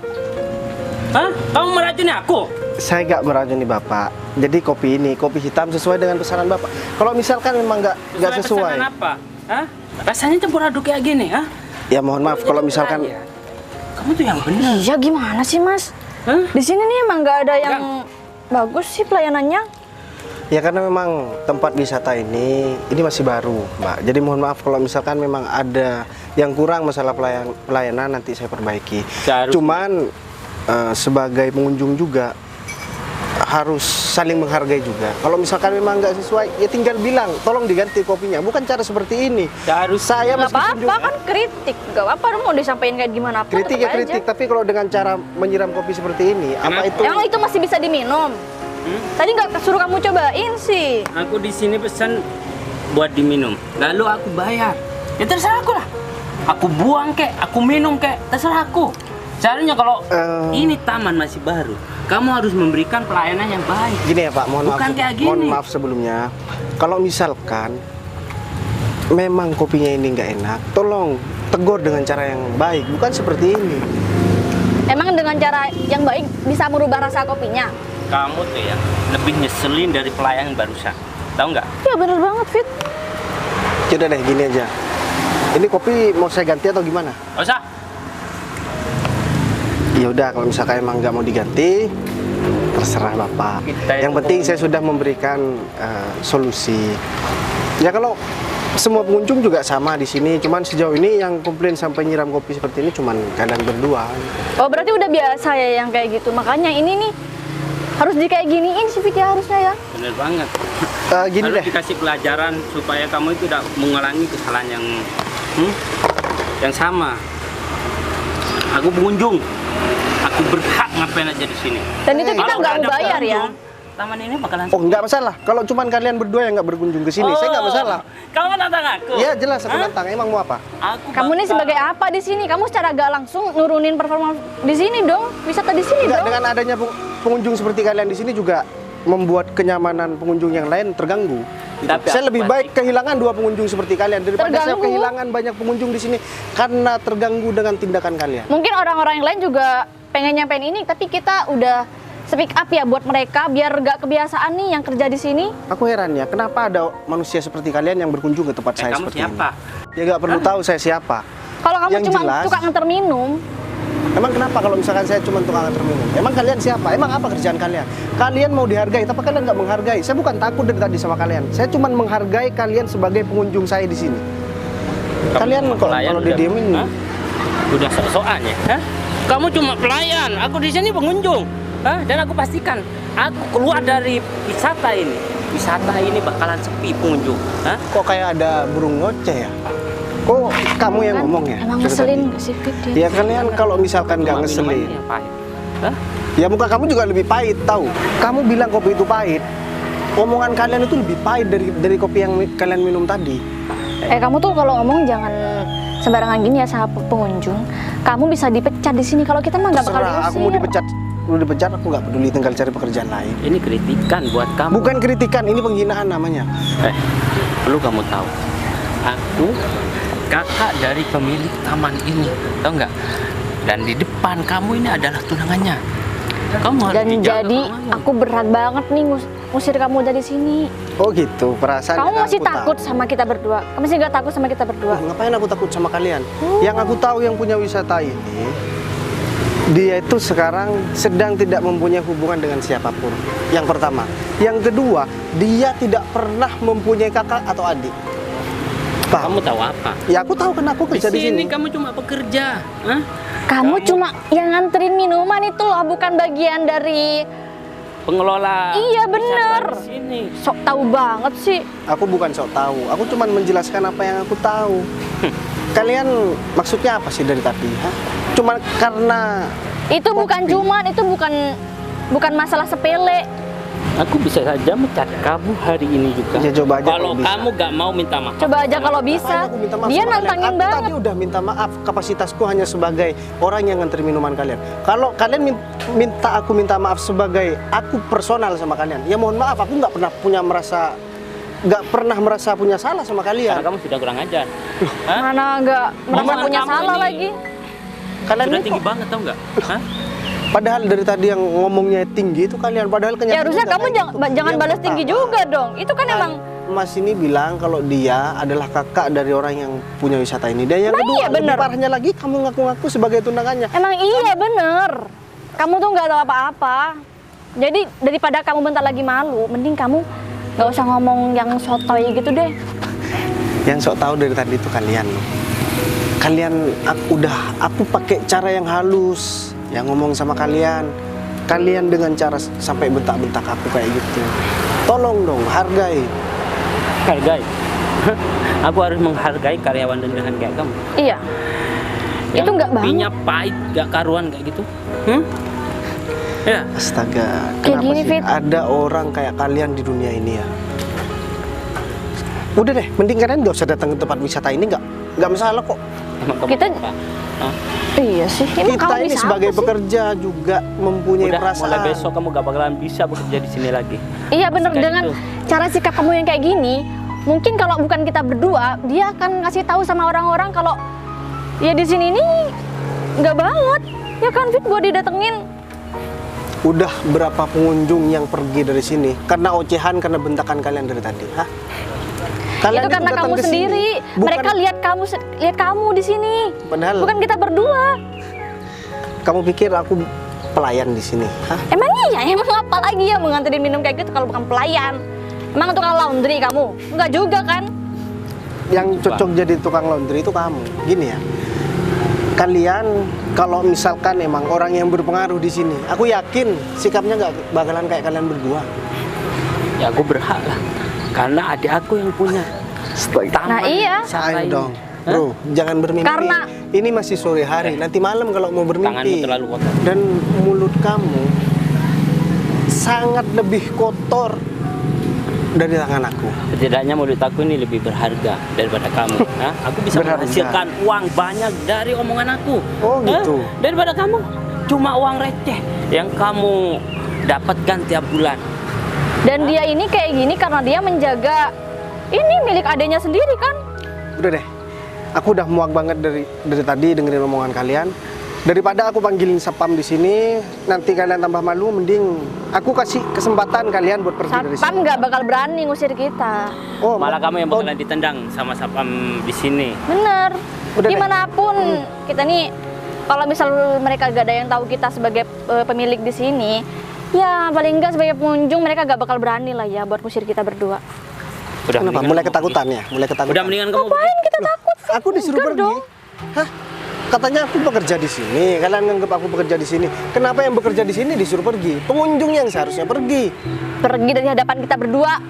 Hah? Kamu meracuni aku? saya nggak meracuni Bapak. Jadi kopi ini, kopi hitam sesuai dengan pesanan Bapak. Kalau misalkan memang nggak sesuai, pesanan apa? Hah? Rasanya campur aduk kayak gini, hah? ya mohon maaf. Kalau misalkan Iya. Kamu tuh yang benar. Iya gimana sih mas? Hah? Di sini nih emang nggak ada yang bagus sih pelayanannya. ya karena memang tempat wisata ini masih baru, Mbak. Jadi mohon maaf kalau misalkan memang ada yang kurang masalah pelayanan nanti saya perbaiki. Seharusnya- Cuman sebagai pengunjung juga harus saling menghargai juga. Kalau misalkan memang nggak sesuai, ya tinggal bilang, tolong diganti kopinya. Bukan cara seperti ini. Saya Nggak meskipun apa-apa kan kritik. Nggak apa-apa mau disampaikan kayak gimana pun. kritik ya tetep kritik, aja. tapi kalau dengan cara menyiram kopi seperti ini, apa Kenapa? itu? Emang itu masih bisa diminum? Tadi nggak suruh kamu cobain sih. Aku di sini pesan buat diminum. Lalu aku bayar. Ya terserah aku lah. Aku buang kek, aku minum kek, terserah aku. Caranya kalau ini taman masih baru, kamu harus memberikan pelayanan yang baik. Gini ya Pak, mohon Bukan maaf. kayak gini. Mohon maaf sebelumnya. Kalau misalkan memang kopinya ini nggak enak, tolong tegur dengan cara yang baik, bukan seperti ini. Emang dengan cara yang baik bisa merubah rasa kopinya? Kamu tuh ya lebih nyeselin dari pelayan barusan. Tahu nggak? Ya bener banget Fit. Coba deh gini aja. Ini kopi mau saya ganti atau gimana? Nggak usah. Ya udah, kalau misalkan emang nggak mau diganti, terserah Bapak. Kita itu Yang penting saya sudah memberikan solusi. Ya kalau semua pengunjung juga sama di sini. Cuman sejauh ini yang komplain sampai nyiram kopi seperti ini cuman kalian berdua. Oh berarti udah biasa ya yang kayak gitu. Makanya ini nih harus di kayak giniin sih Fit ya harusnya ya. Bener banget. Gini Harus deh. dikasih pelajaran supaya kamu itu tidak mengulangi kesalahan yang sama. Aku pengunjung, aku berhak ngapain aja di sini. Dan itu kita Kalau nggak ada bayar ya. pengunjung, taman ini bakalan Oh nggak masalah. Kalau cuman kalian berdua yang nggak berkunjung ke sini, saya nggak masalah. Kamu nantang aku? Iya jelas aku Hah? nantang. Emang mau apa? Aku Kamu nih bakal- sebagai apa di sini? Kamu secara gak langsung nurunin performa di sini dong. Wisata di sini Nggak, dong. dengan adanya pengunjung seperti kalian di sini juga membuat kenyamanan pengunjung yang lain terganggu. Gitu. Tapi Saya aku lebih pasti- baik kehilangan 2 pengunjung seperti kalian daripada saya Terganggu. kehilangan banyak pengunjung di sini karena terganggu dengan tindakan kalian. Mungkin orang-orang yang lain juga pengen nyampein ini, tapi kita udah speak up ya buat mereka biar gak kebiasaan nih yang kerja di sini. Aku heran ya, kenapa ada manusia seperti kalian yang berkunjung ke tempat saya kamu seperti siapa? ini? Ya nggak perlu tahu saya siapa. Kalau kamu Yang cuma jelas- suka nganter minum, Emang kenapa kalau misalkan saya cuma tukang antar minum? Emang kalian siapa? Emang apa kerjaan kalian? Kalian mau dihargai, tapi kalian nggak menghargai. Saya bukan takut dari tadi sama kalian. Saya cuma menghargai kalian sebagai pengunjung saya di sini. Kalian cuma kalau pelayan udah- didiemin, Hah? Udah sok-sokan ya? Hah? Kamu cuma pelayan, aku di sini pengunjung. Hah? Dan aku pastikan, aku keluar dari wisata ini. Wisata ini bakalan sepi pengunjung. Hah? kok kayak ada burung ngoceh ya? Kok kamu yang ngomong ya? emang dari ngeselin tadi? gak sih Fit dia? Ya kalian kalau misalkan nggak Cuma ngeselin, minumannya yang pahit. Hah? ya muka kamu juga lebih pahit tahu. Kamu bilang kopi itu pahit. Omongan kalian itu lebih pahit dari kopi yang kalian minum tadi. Kamu tuh kalau ngomong jangan sembarangan gini ya sama pengunjung. Kamu bisa dipecat di sini. Kalau kita mah nggak bakal Terserah, aku mau dipecat, aku nggak peduli, tinggal cari pekerjaan lain. Ini kritikan buat kamu. Bukan kritikan, ini penghinaan namanya. Perlu kamu tahu, aku kakak dari pemilik taman ini, tahu nggak? Dan di depan kamu ini adalah tunangannya. Kamu harus Dan dijaga jadi tunanganmu. aku berat banget nih ngusir kamu dari sini. Oh gitu, perasaan. Kamu masih aku takut tahu. sama kita berdua? Kamu masih nggak takut sama kita berdua? Ngapain aku takut sama kalian? Yang aku tahu yang punya wisata ini, dia itu sekarang sedang tidak mempunyai hubungan dengan siapapun. Yang pertama. Yang kedua, dia tidak pernah mempunyai kakak atau adik. Paham? Kamu tahu apa? Ya aku tahu, karena aku Di kerja di sini sini. kamu cuma pekerja. Hah? Kamu cuma yang nganterin minuman itu loh, bukan bagian dari. Pengelola. Iya, wisata bener. di sini. Sok tahu banget sih. Aku bukan sok tahu. Aku cuma menjelaskan apa yang aku tahu. Kalian maksudnya apa sih dari tadi? Hah? Cuma karena Itu bukan Kopi. cuman, itu bukan masalah sepele. Aku bisa saja mecat kamu hari ini juga. Ya, coba aja Kalau kalau bisa. kamu gak mau minta maaf. Coba aja kalau bisa. Ngapain aku minta maaf Dia sama kalian? nantangin Aku banget. tadi udah minta maaf, kapasitasku hanya sebagai orang yang nganter minuman kalian. Kalau kalian minta aku minta maaf sebagai aku personal sama kalian, ya mohon maaf, aku nggak pernah merasa punya salah sama Karena kalian. kamu sudah kurang ajar. Hah? Mana nggak merasa Gimana punya kamu salah ini? lagi. Kalian Sudah ini tinggi kok- banget tau nggak? Hah? padahal dari tadi yang ngomongnya tinggi itu kalian, padahal Ya kenyataannya harusnya nggak kamu kayak jangan gitu. jangan Yang balas tinggi pertama, juga dong. Itu kan emang Mas ini bilang kalau dia adalah kakak dari orang yang punya wisata ini. Dan yang Emang kedua, iya, lebih bener. parahnya lagi, kamu ngaku-ngaku sebagai tunangannya. emang iya bener. Kamu tuh nggak tahu apa-apa. Jadi daripada kamu bentar lagi malu, mending kamu nggak usah ngomong yang sotoy gitu deh. Yang sok tahu dari tadi itu kalian. Aku pakai cara yang halus, yang ngomong sama kalian. Kalian dengan cara sampai bentak-bentak aku kayak gitu. Tolong dong, hargai. Hargai. Aku harus menghargai karyawan rendahan kayak kamu. Iya. Itu nggak kopinya pahit, gak karuan kayak gitu. Ya. Astaga, Kayak kenapa gini, sih Fit. ada orang kayak kalian di dunia ini ya? Udah deh, mending kalian nggak usah datang ke tempat wisata ini, nggak masalah kok. Emang kamu Kita- apa? Hah? Iya sih. Emang Kita kamu ini bisa sebagai apa sih? pekerja juga mempunyai Udah, perasaan. mulai besok kamu gak bakalan bisa bekerja di sini lagi. Iya bener, Kayak dengan gitu. cara sikap kamu yang kayak gini, mungkin kalau bukan kita berdua, dia akan ngasih tahu sama orang-orang kalau ya di sini nih nggak banget, ya kan Fit buat didatengin. Udah berapa pengunjung yang pergi dari sini karena ocehan, karena bentakan kalian dari tadi? Hah? Itu karena datang kamu ke sini, sendiri. bukan- Mereka lihat kamu di sini. Padahal Bukan kita berdua. kamu pikir aku pelayan di sini? Hah? Emang iya, emang apa lagi ya menganterin minum kayak gitu kalau bukan pelayan? Emang tukang laundry kamu? Enggak juga kan? yang cocok jadi tukang laundry itu kamu. Gini ya, kalian kalau misalkan emang orang yang berpengaruh di sini, aku yakin sikapnya nggak bakalan kayak kalian berdua. Ya aku berhak lah, karena adik aku yang punya. Nah, iya. Ayo dong, bro, jangan bermimpi. Karena- ini masih sore hari, nanti malam kalau mau Tanganmu bermimpi. terlalu kotor. Dan mulut kamu sangat lebih kotor dari tangan aku. Setidaknya mulut aku ini lebih berharga daripada kamu. Hah? Aku bisa Berharga. menghasilkan uang banyak dari omongan aku. Oh, Hah? gitu. Daripada kamu cuma uang receh yang kamu dapatkan tiap bulan. Dan dia ini kayak gini karena dia menjaga ini milik adanya sendiri kan. Udah deh, aku udah muak banget dari tadi dengerin omongan kalian. Daripada aku panggilin satpam di sini, nanti kalian tambah malu, mending aku kasih kesempatan kalian buat pergi dari Satpam sini. nggak bakal berani ngusir kita. Oh, Malah kamu yang oh, bakalan ditendang sama satpam di sini. Bener. Udah deh. Dimanapun kita nih, kalau misal mereka gak ada yang tahu kita sebagai pemilik di sini, ya paling enggak sebagai pengunjung mereka gak bakal berani lah ya buat ngusir kita berdua. Udah Kenapa? mendingan Mulai kamu ketakutan pergi. ya? Mulai ketakutan. Udah mendingan kamu Ngapain kita takut? Fit? Aku disuruh Enggak pergi. dong. Hah? Katanya aku bekerja di sini. Kalian anggap aku bekerja di sini. Kenapa yang bekerja di sini disuruh pergi? Pengunjung yang seharusnya pergi. Pergi dari hadapan kita berdua.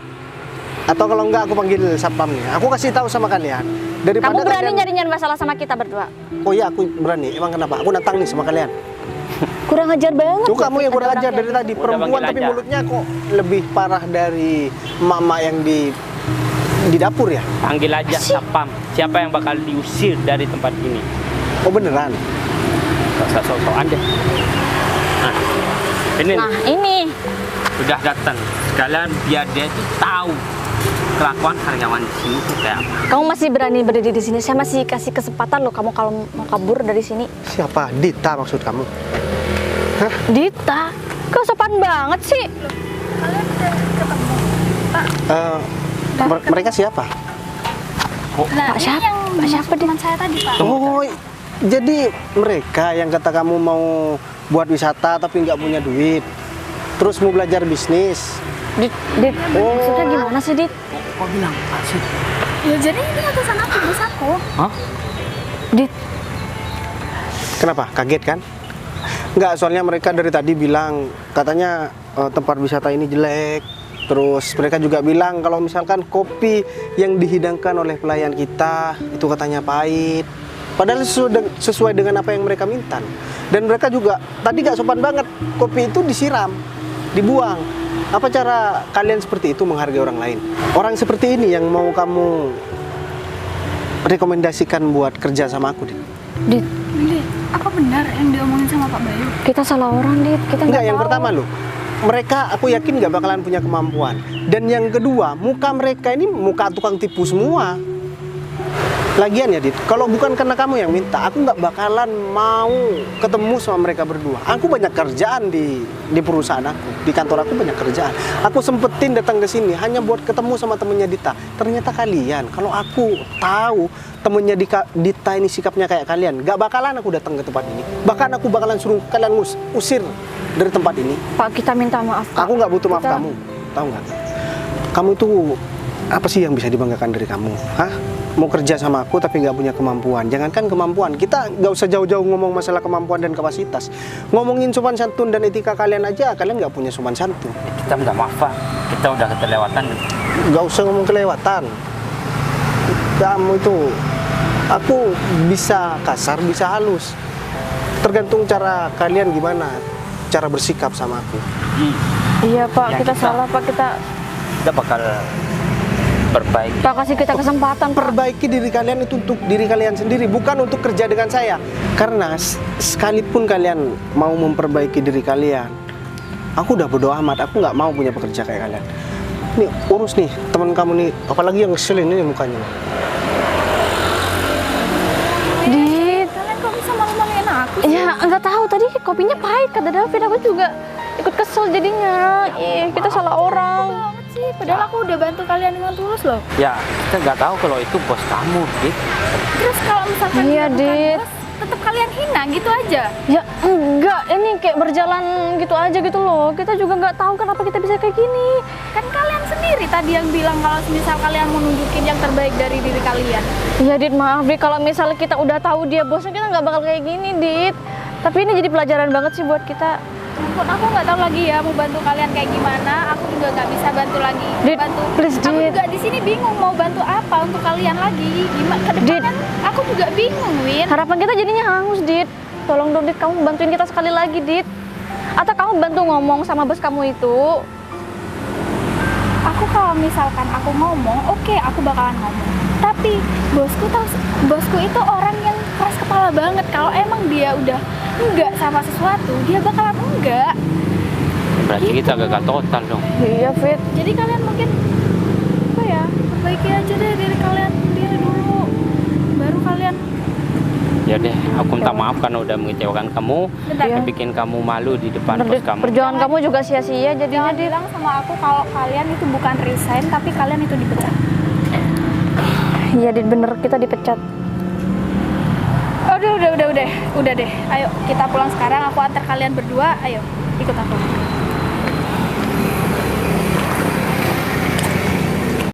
Atau kalau enggak aku panggil satpamnya. Aku kasih tahu sama kalian. Daripada Kamu berani kalian... nyari-nyari masalah sama kita berdua. Oh iya, aku berani. Emang kenapa? Aku nantang nih sama kalian. Kurang ajar banget. Tuh ya, kamu Fit, yang kurang ada orang ajar kayak dari gitu. tadi. Udah Perempuan panggil tapi aja. mulutnya kok lebih parah dari mama yang di dapur ya? panggil aja satpam. Siapa yang bakal diusir dari tempat ini? Oh beneran? Gak usah sok-sokan deh. Nah, ini Nah ini. udah datang. Sekalian biar dia tuh tahu kelakuan karyawan di sini tuh kayak apa. Kamu masih berani berdiri di sini. Saya masih kasih kesempatan loh kamu kalau mau kabur dari sini. Siapa? Dita maksud kamu? Hah? Dita, kau sopan banget sih. Mereka siapa? Nah, Pak ini siapa? yang Pak siapa teman saya tadi, Pak. Oh, jadi mereka yang kata kamu mau buat wisata tapi nggak punya duit. Terus mau belajar bisnis. Dit, maksudnya gimana sih Dit? Kok bilang apa sih? Ya jadi ini atasan aku, bos aku. Hah? Dit, Kenapa? Kaget kan? Nggak, soalnya mereka dari tadi bilang katanya tempat wisata ini jelek. Terus mereka juga bilang kalau misalkan kopi yang dihidangkan oleh pelayan kita itu katanya pahit. Padahal sesuai dengan apa yang mereka minta. Dan mereka juga tadi gak sopan banget. Kopi itu disiram, dibuang. Apa cara kalian seperti itu menghargai orang lain? Orang seperti ini yang mau kamu rekomendasikan buat kerja sama aku, Dit? Dit, Dit, apa benar yang diomongin sama Pak Bayu? kita salah orang Dit. Kita Enggak, nggak yang tahu. pertama loh, mereka aku yakin nggak bakalan punya kemampuan. Dan yang kedua, muka mereka ini muka tukang tipu semua. Lagian ya Dit, kalau bukan karena kamu yang minta, aku nggak bakalan mau ketemu sama mereka berdua. Aku banyak kerjaan di perusahaan aku, di kantor aku banyak kerjaan. Aku sempetin datang ke sini hanya buat ketemu sama temennya Dita. Ternyata kalian, kalau aku tahu temennya Dita ini sikapnya kayak kalian, nggak bakalan aku datang ke tempat ini. Bahkan aku bakalan suruh kalian usir dari tempat ini. Pak, kita minta maaf. Pak. Aku nggak butuh maaf Kita- kamu, tahu nggak? Kamu itu apa sih yang bisa dibanggakan dari kamu? Hah? Mau kerja sama aku tapi nggak punya kemampuan. Jangankan kemampuan, kita nggak usah jauh-jauh ngomong masalah kemampuan dan kapasitas. Ngomongin sopan santun dan etika kalian aja, kalian nggak punya sopan santun. Kita minta maaf, Pak. Kita udah kelewatan. Nggak usah ngomong kelewatan. Kamu itu, aku bisa kasar, bisa halus. Tergantung cara kalian gimana, cara bersikap sama aku. Iya Pak, Ya, kita kita- salah Pak. Kita bakal perbaiki. Pak kasih kita kesempatan Pak. Perbaiki diri kalian itu untuk diri kalian sendiri, bukan untuk kerja dengan saya. Karena sekalipun kalian mau memperbaiki diri kalian, aku udah bodo amat, aku nggak mau punya pekerja kayak kalian. Nih, urus nih teman kamu nih, apalagi yang ngeselin ini mukanya. Dit, Kalian kok bisa malu-maluin aku? ya nggak tahu tadi kopinya pahit kata David. Aku juga ikut kesel jadinya. Kita salah orang. Banget sih, padahal aku udah bantu kalian dengan tulus loh. Ya, kita nggak tahu kalau itu bos kamu, Dit. Terus kalau misalkan Iya, dia bukan Dit. bos, tetap kalian hina gitu aja. Ya enggak, ini kayak berjalan gitu aja gitu loh. Kita juga nggak tahu kenapa kita bisa kayak gini. Kan kalian sendiri sendiri tadi yang bilang kalau misal kalian mau nunjukin yang terbaik dari diri kalian. Iya Dit, maaf Dit, kalau misalnya kita udah tahu dia bosnya, kita nggak bakal kayak gini Dit. Tapi ini jadi pelajaran banget sih buat kita. Ampun, aku nggak tahu lagi ya mau bantu kalian kayak gimana. Aku juga nggak bisa bantu lagi. Dit, bantu. please, Aku Dit. juga di sini bingung mau bantu apa untuk kalian lagi. Gimana ke depannya? Aku juga bingung, Win. Harapan kita jadinya hangus Dit. Tolong dong Dit, kamu bantuin kita sekali lagi Dit. Atau kamu bantu ngomong sama bos kamu itu. Aku kalau misalkan aku ngomong, oke, aku bakalan ngomong. Tapi bosku itu orang yang keras kepala banget. Kalau emang dia udah enggak sama sesuatu, dia bakalan enggak. Berarti Gitu. kita gagal total dong. Iya Fit. Jadi kalian mungkin apa ya, perbaiki aja deh diri kalian sendiri dulu, baru kalian. Ya deh, aku minta maaf karena udah mengecewakan kamu, Bentar. dan bikin kamu malu di depan Bener, bos Dit. kamu. Perjuangan kamu juga sia-sia jadinya Jangan Dit. bilang sama aku kalau kalian itu bukan resign, tapi kalian itu dipecat. Iya Dit, bener, kita dipecat. Udah deh. Ayo kita pulang sekarang. Aku antar kalian berdua. Ayo ikut aku.